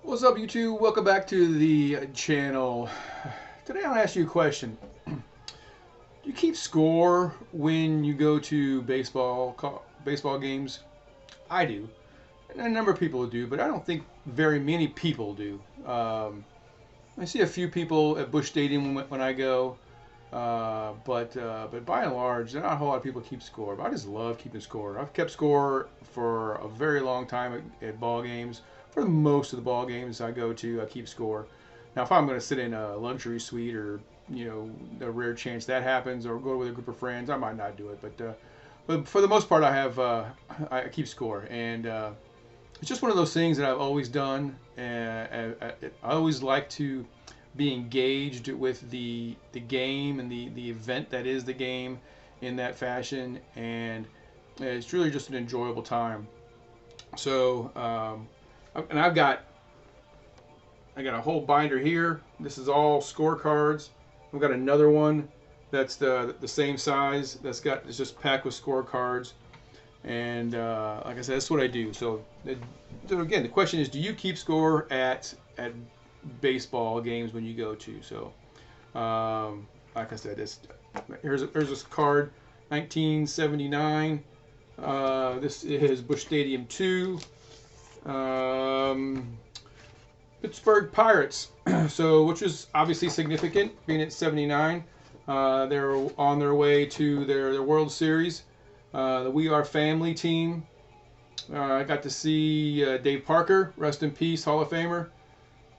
What's up, YouTube? Welcome back to the channel. Today I'll ask you a question. Do you keep score when you go to baseball games? I do, and a number of people do, but I don't think very many people do. I see a few people at Busch Stadium when I go, but by and large, not a whole lot of people keep score. But I just love keeping score. I've kept score for a very long time at ball games. For most of the ball games I go to, I keep score. Now, if I'm going to sit in a luxury suite, or a rare chance that happens, or go with a group of friends, I might not do it. But for the most part, I keep score, and it's just one of those things that I've always done. And I always like to be engaged with the game and the event that is the game in that fashion, and it's really just an enjoyable time. So, and I got a whole binder here. This is all scorecards. I've got another one that's the same size. It's just packed with scorecards. And like I said, that's what I do. So again, the question is, do you keep score at baseball games when you go to? So like I said, here's this card, 1979. This is Busch Stadium 2. Pittsburgh Pirates, so which is obviously significant, being at 79. They're on their way to their World Series. The We Are Family team. I got to see Dave Parker, rest in peace, Hall of Famer.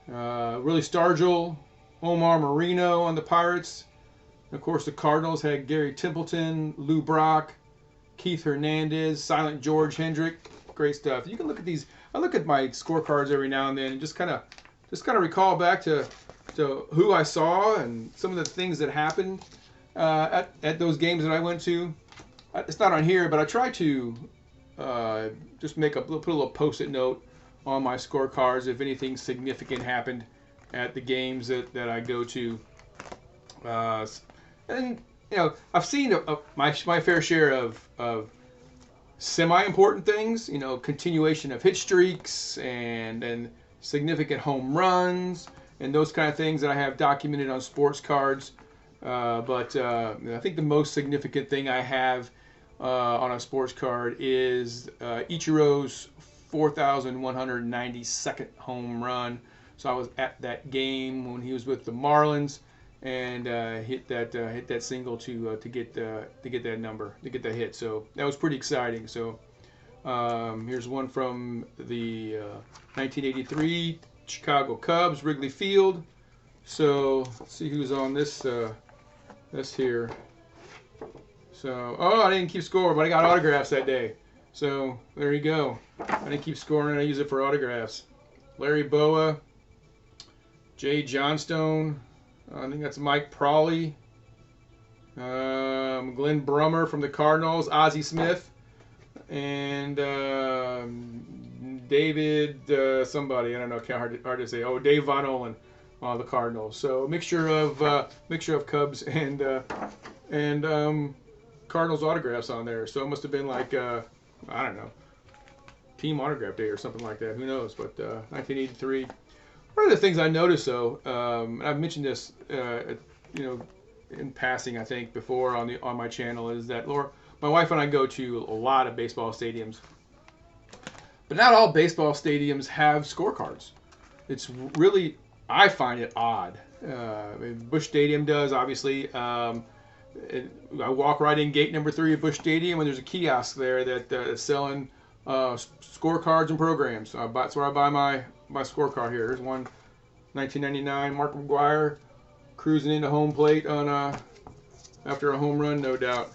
Willie Stargell, Omar Marino on the Pirates. Of course, the Cardinals had Gary Templeton, Lou Brock, Keith Hernandez, Silent George Hendrick. Great stuff. You can look at these. I look at my scorecards every now and then and just kind of recall back to who I saw and some of the things that happened at those games that I went to. It's not on here, but I try to just put a little post-it note on my scorecards if anything significant happened at the games that I go to. And I've seen my fair share of semi-important things, continuation of hit streaks and significant home runs and those kind of things that I have documented on sports cards. But I think the most significant thing I have on a sports card is Ichiro's 4,192nd home run. So I was at that game when he was with the Marlins, and hit that single to get that number, to get that hit. So that was pretty exciting. So here's one from the 1983 Chicago Cubs, Wrigley Field. So let's see who's on this here. So I didn't keep score, but I got autographs that day. So there you go. I didn't keep scoring, and I use it for autographs. Larry Boa, Jay Johnstone. I think that's Mike Prawley. Glenn Brummer from the Cardinals. Ozzie Smith. And David somebody. I don't know. Hard to say. Oh, Dave Von Olen on the Cardinals. So a mixture of Cubs and Cardinals autographs on there. So it must have been like I don't know, team autograph day or something like that. Who knows? But 1983. One of the things I noticed, though, and I've mentioned this, in passing, I think, before on my channel, is that my wife and I go to a lot of baseball stadiums, but not all baseball stadiums have scorecards. It's really, I find it odd. Busch Stadium does, obviously. I walk right in gate number 3 at Busch Stadium, and there's a kiosk there that's selling scorecards and programs. That's where I buy my scorecard here. Here's one, 1999, Mark McGwire cruising into home plate after a home run, no doubt.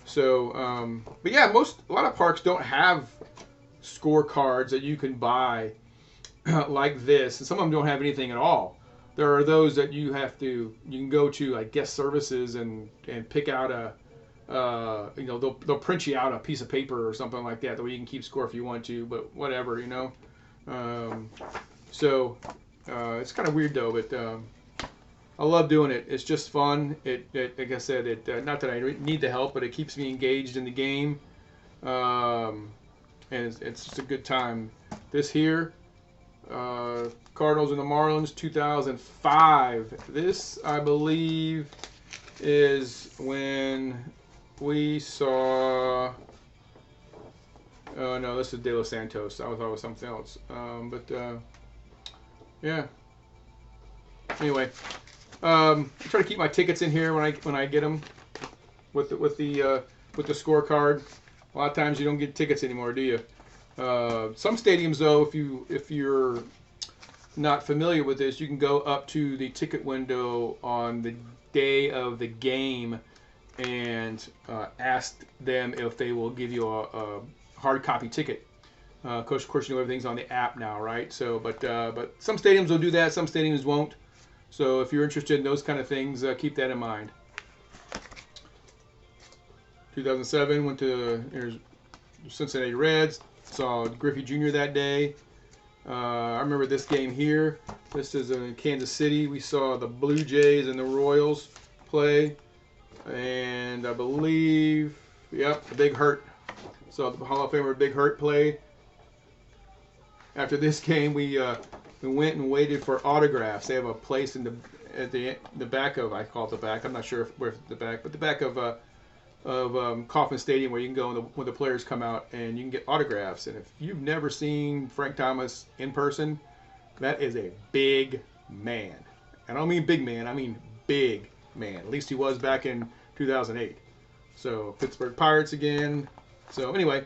So, but yeah, a lot of parks don't have scorecards that you can buy like this, and some of them don't have anything at all. There are those that you can go to like guest services and pick out they'll print you out a piece of paper or something like that way you can keep score if you want to, but whatever, so it's kind of weird though, but I love doing it. It's just fun. Like I said, not that I need the help, but it keeps me engaged in the game, and it's just a good time. This here Cardinals and the Marlins, 2005. This, I believe, is when we saw. Oh no, this is De Los Santos. I thought it was something else. Yeah. Anyway, I try to keep my tickets in here when I get them with the scorecard. A lot of times you don't get tickets anymore, do you? Some stadiums, though, if you're not familiar with this, you can go up to the ticket window on the day of the game and ask them if they will give you a hard copy ticket. Of course, you know everything's on the app now, right? So, but some stadiums will do that, some stadiums won't. So, if you're interested in those kind of things, keep that in mind. 2007 went to Cincinnati Reds. Saw Griffey Jr. that day. I remember this game here. This is in Kansas City. We saw the Blue Jays and the Royals play. And I believe, yep, the Big Hurt. Saw the Hall of Famer Big Hurt play. After this game, we went and waited for autographs. They have a place at the back of, I call it the back. I'm not sure where the back, but the back of Kauffman Stadium, where you can go when the players come out and you can get autographs. And if you've never seen Frank Thomas in person, that is a big man. I don't mean big man, I mean big man. At least he was back in 2008. So Pittsburgh Pirates again. So anyway,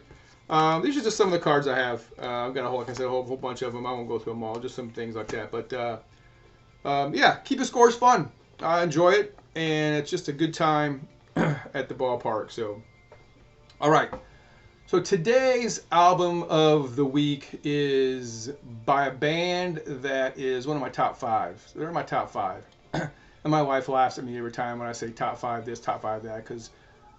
these are just some of the cards I have. I've got like I said, a whole bunch of them. I won't go through them all, just some things like that. But yeah, keep the scores fun. I enjoy it, and it's just a good time at the ballpark. So, all right. So today's album of the week is by a band that is one of my top five. So they're my top five. And my wife laughs at me every time when I say top five this, top five that, because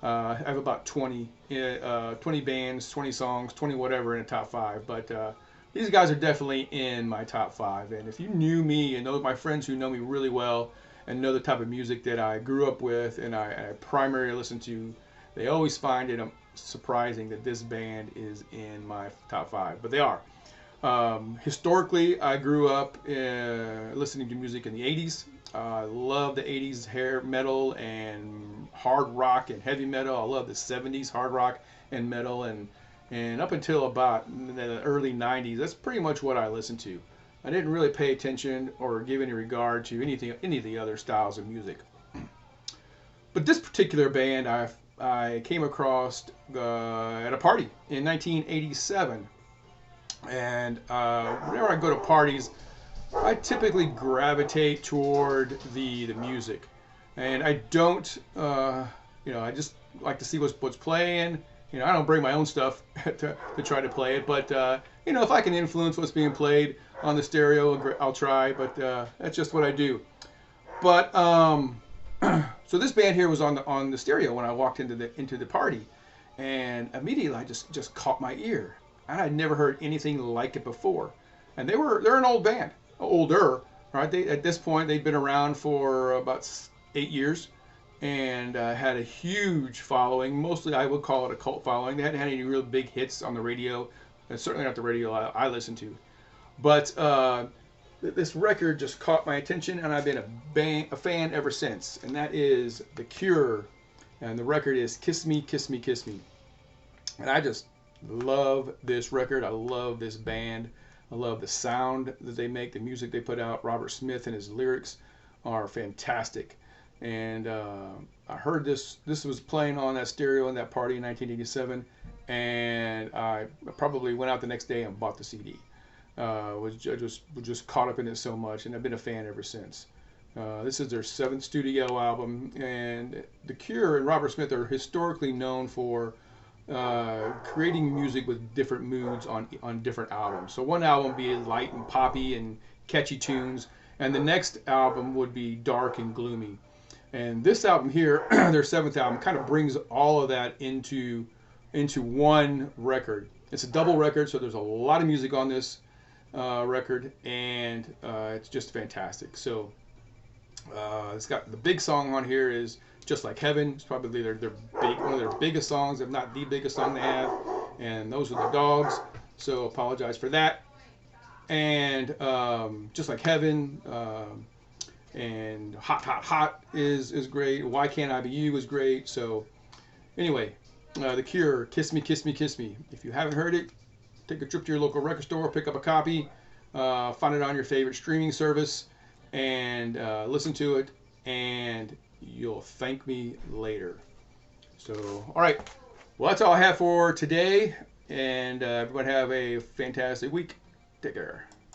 I have about 20 bands, 20 songs, 20 whatever in a top five. But these guys are definitely in my top five. And if you knew me and know my friends who know me really well and know the type of music that I grew up with and I primarily listen to, they always find it surprising that this band is in my top five. But they are. Historically, I grew up listening to music in the 80s. I love the 80s hair metal and hard rock and heavy metal. I love the 70s hard rock and metal, and up until about the early 90s, that's pretty much what I listened to. I didn't really pay attention or give any regard to any of the other styles of music. But this particular band I came across at a party in 1987, and whenever I go to parties, I typically gravitate toward the music, and I don't, I just like to see what's playing. I don't bring my own stuff to try to play it, but if I can influence what's being played on the stereo, I'll try. But that's just what I do. But so this band here was on the stereo when I walked into the party, and immediately I just caught my ear. I had never heard anything like it before, and they're an old band. Older, right? At this point, they'd been around for about 8 years and had a huge following. Mostly, I would call it a cult following. They hadn't had any real big hits on the radio, and certainly not the radio I listen to. But this record just caught my attention, and I've been a fan ever since. And that is The Cure, and the record is Kiss Me, Kiss Me, Kiss Me. And I just love this record. I love this band. I love the sound that they make, the music they put out. Robert Smith and his lyrics are fantastic. And I heard this was playing on that stereo in that party in 1987, and I probably went out the next day and bought the CD. Was just caught up in it so much, and I've been a fan ever since. This is their 7th studio album, and The Cure and Robert Smith are historically known for creating music with different moods on different albums. So one album would be light and poppy and catchy tunes, and the next album would be dark and gloomy. And this album here, their 7th album, kind of brings all of that into one record. It's a double record, so there's a lot of music on this record, and it's just fantastic. So it's got the big song on here is Just Like Heaven. It's probably one of their biggest songs, if not the biggest song they have. And Those Are the Dogs. So apologize for that. and Just Like Heaven, and Hot Hot Hot is great. Why Can't I Be You is great. So anyway, The Cure, Kiss Me, Kiss Me, Kiss Me. If you haven't heard it, take a trip to your local record store, pick up a copy, find it on your favorite streaming service, and listen to it, and you'll thank me later. So, all right. Well, that's all I have for today, and everyone have a fantastic week. Take care.